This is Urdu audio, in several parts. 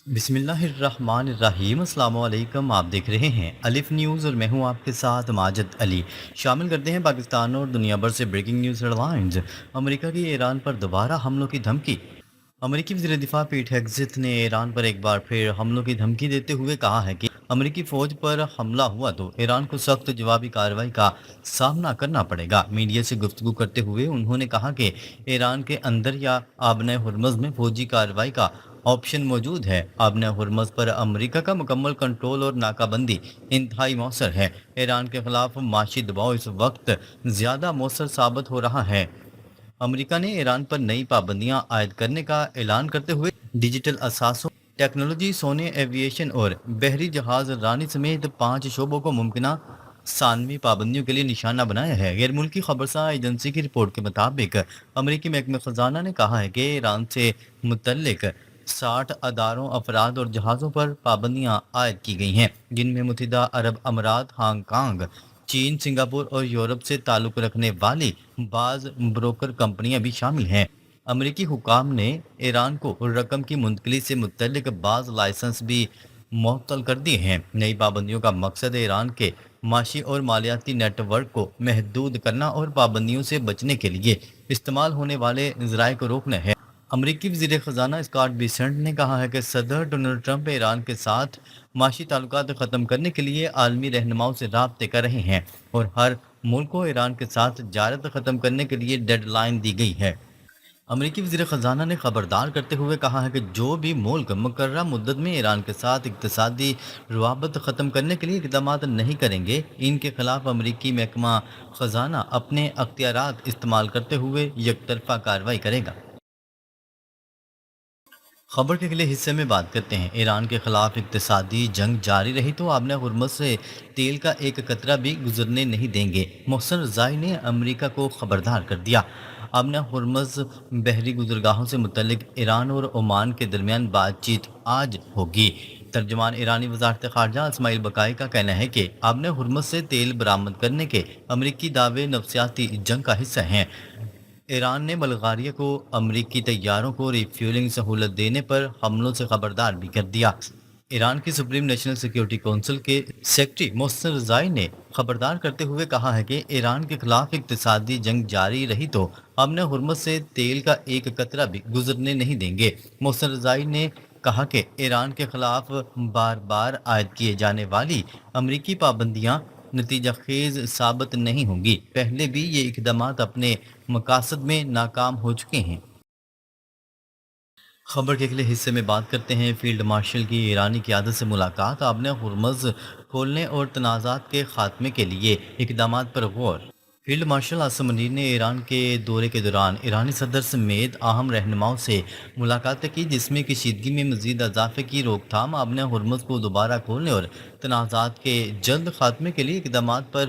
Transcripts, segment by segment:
بسم اللہ الرحمن الرحیم، السلام علیکم۔ آپ دیکھ رہے ہیں الف نیوز اور میں ہوں آپ کے ساتھ ماجد علی۔ شامل کرتے ہیں پاکستان اور دنیا بھر سے بریکنگ نیوز ہیڈ لائنز۔ امریکہ کی ایران پر دوبارہ حملوں کی دھمکی۔ امریکی وزیر دفاع پیٹ ہگزتھ نے ایران پر ایک بار پھر حملوں کی دھمکی دیتے ہوئے کہا ہے کہ امریکی فوج پر حملہ ہوا تو ایران کو سخت جوابی کارروائی کا سامنا کرنا پڑے گا۔ میڈیا سے گفتگو کرتے ہوئے انہوں نے کہا کہ ایران کے اندر یا آبنۂ ہرمز میں فوجی کارروائی کا آپشن موجود ہے۔ آبنۂ ہرمز پر امریکہ کا مکمل کنٹرول اور ناکہ بندی انتہائی مؤثر ہے۔ ایران کے خلاف معاشی دباؤ اس وقت زیادہ مؤثر ثابت ہو رہا ہے۔ امریکہ نے ایران پر نئی پابندیاں عائد کرنے کا اعلان کرتے ہوئے ڈیجیٹل اثاثوں، ٹیکنالوجی، سونے، ایویشن اور بحری جہاز رانی سمیت 5 شعبوں کو ممکنہ ثانوی پابندیوں کے لیے نشانہ بنایا ہے۔ غیر ملکی خبرساں ایجنسی کی رپورٹ کے مطابق امریکی محکمہ خزانہ نے کہا ہے کہ ایران سے متعلق 60 اداروں، افراد اور جہازوں پر پابندیاں عائد کی گئی ہیں، جن میں متحدہ عرب امارات، ہانگ کانگ، چین، سنگاپور اور یورپ سے تعلق رکھنے والی بعض بروکر کمپنیاں بھی شامل ہیں۔ امریکی حکام نے ایران کو رقم کی منتقلی سے متعلق بعض لائسنس بھی معطل کر دیے ہیں۔ نئی پابندیوں کا مقصد ایران کے معاشی اور مالیاتی نیٹ ورک کو محدود کرنا اور پابندیوں سے بچنے کے لیے استعمال ہونے والے ذرائع کو روکنا ہے۔ امریکی وزیر خزانہ اسکاٹ بیسنٹ نے کہا ہے کہ صدر ڈونلڈ ٹرمپ ایران کے ساتھ معاشی تعلقات ختم کرنے کے لیے عالمی رہنماؤں سے رابطے کر رہے ہیں اور ہر ملک کو ایران کے ساتھ تجارت ختم کرنے کے لیے ڈیڈ لائن دی گئی ہے۔ امریکی وزیر خزانہ نے خبردار کرتے ہوئے کہا ہے کہ جو بھی ملک مقررہ مدت میں ایران کے ساتھ اقتصادی روابط ختم کرنے کے لیے اقدامات نہیں کریں گے، ان کے خلاف امریکی محکمہ خزانہ اپنے اختیارات استعمال کرتے ہوئے یک طرفہ کارروائی کرے گا۔ خبر کے اگلے حصے میں بات کرتے ہیں۔ ایران کے خلاف اقتصادی جنگ جاری رہی تو آبنۂ ہرمز سے تیل کا ایک قطرہ بھی گزرنے نہیں دیں گے، محسن رضائی نے امریکہ کو خبردار کر دیا۔ آبنۂ ہرمز بحری گزرگاہوں سے متعلق ایران اور عمان کے درمیان بات چیت آج ہوگی۔ ترجمان ایرانی وزارت خارجہ اسماعیل بقائی کا کہنا ہے کہ آبنۂ ہرمز سے تیل برآمد کرنے کے امریکی دعوے نفسیاتی جنگ کا حصہ ہیں۔ ایران نے بلغاریہ کو امریکی طیاروں کو ری فیولنگ سہولت دینے پر حملوں سے خبردار بھی کر دیا۔ ایران کی سپریم نیشنل سیکیورٹی کونسل کے سیکرٹری محسن رضائی نے خبردار کرتے ہوئے کہا ہے کہ ایران کے خلاف اقتصادی جنگ جاری رہی تو امن ہرمز سے تیل کا ایک قطرہ بھی گزرنے نہیں دیں گے۔ محسن رضائی نے کہا کہ ایران کے خلاف بار بار عائد کیے جانے والی امریکی پابندیاں نتیجہ خیز ثابت نہیں ہوں گی۔ پہلے بھی یہ اقدامات اپنے مقاصد میں ناکام ہو چکے ہیں۔ خبر کے اگلے حصے میں بات کرتے ہیں فیلڈ مارشل کی ایرانی قیادت سے ملاقات، آبنۂ ہرمز کھولنے اور تنازعات کے خاتمے کے لیے اقدامات پر غور۔ فیلڈ مارشل عاصم منیر نے ایران کے دورے کے دوران ایرانی صدر سمیت اہم رہنماؤں سے ملاقاتیں کی، جس میں کشیدگی میں مزید اضافے کی روک تھام، آبنۂ ہرمز کو دوبارہ کھولنے اور تنازعات کے جلد خاتمے کے لیے اقدامات پر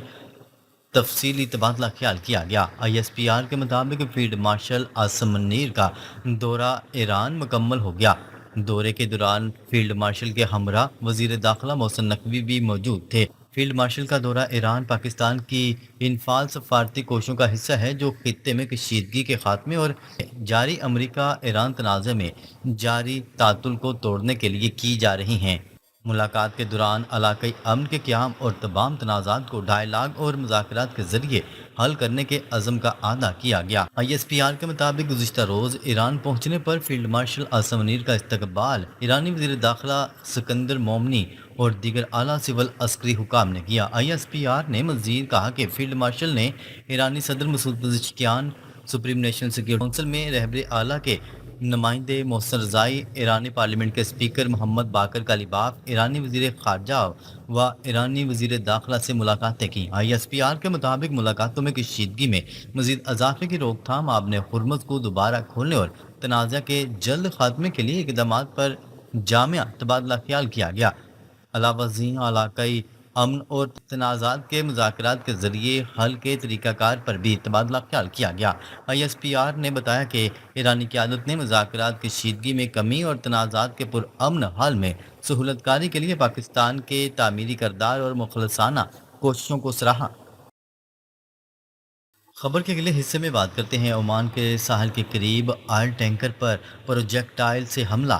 تفصیلی تبادلہ خیال کیا گیا۔ آئی ایس پی آر کے مطابق فیلڈ مارشل عاصم منیر کا دورہ ایران مکمل ہو گیا۔ دورے کے دوران فیلڈ مارشل کے ہمراہ وزیر داخلہ محسن نقوی بھی موجود تھے۔ فیلڈ مارشل کا دورہ ایران پاکستان کی انفعال سفارتی کوششوں کا حصہ ہے، جو خطے میں کشیدگی کے خاتمے اور جاری امریکہ ایران تنازع میں جاری تعطل کو توڑنے کے لیے کی جا رہی ہیں۔ ملاقات کے دوران علاقائی امن کے قیام اور تمام تنازعات کو ڈائیلاگ اور مذاکرات کے ذریعے حل کرنے کے عزم کا اعادہ کیا گیا۔ آئی ایس پی آر کے مطابق گزشتہ روز ایران پہنچنے پر فیلڈ مارشل عاصم منیر کا استقبال ایرانی وزیر داخلہ سکندر مومنی اور دیگر اعلیٰ سول عسکری حکام نے کیا۔ آئی ایس پی آر نے مزید کہا کہ فیلڈ مارشل نے ایرانی صدر Masoud Pezeshkian, supreme national security council میں رہبر اعلیٰ کے نمائندے محسن رضائی، ایرانی پارلیمنٹ کے اسپیکر محمد باقر کالیباف، ایرانی وزیر خارجہ و ایرانی وزیر داخلہ سے ملاقاتیں کی۔ آئی ایس پی آر کے مطابق ملاقاتوں میں کشیدگی میں مزید اضافے کی روک تھام، آبنۂ ہرمز کو دوبارہ کھولنے اور تنازع کے جلد خاتمے کے لیے اقدامات پر جامع تبادلہ خیال کیا گیا۔ علاوہ ازیں علاقائی امن اور تنازعات کے مذاکرات کے ذریعے حل کے طریقہ کار پر بھی تبادلہ خیال کیا گیا۔ آئی ایس پی آر نے بتایا کہ ایرانی قیادت نے مذاکرات کشیدگی میں کمی اور تنازعات کے پرامن حل میں سہولت کاری کے لیے پاکستان کے تعمیری کردار اور مخلصانہ کوششوں کو سراہا۔ خبر کے اگلے حصے میں بات کرتے ہیں عمان کے ساحل کے قریب آئل ٹینکر پر پروجیکٹائل سے حملہ۔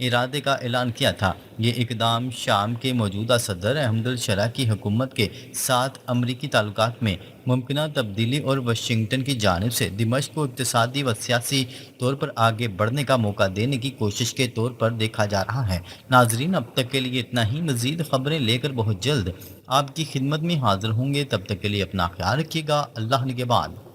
ارادے کا اعلان کیا تھا۔ یہ اقدام شام کے موجودہ صدر احمد الشرع کی حکومت کے ساتھ امریکی تعلقات میں ممکنہ تبدیلی اور واشنگٹن کی جانب سے دمشق کو اقتصادی و سیاسی طور پر آگے بڑھنے کا موقع دینے کی کوشش کے طور پر دیکھا جا رہا ہے۔ ناظرین، اب تک کے لیے اتنا ہی۔ مزید خبریں لے کر بہت جلد آپ کی خدمت میں حاضر ہوں گے۔ تب تک کے لیے اپنا خیال رکھیے گا۔ اللہ نگہبان۔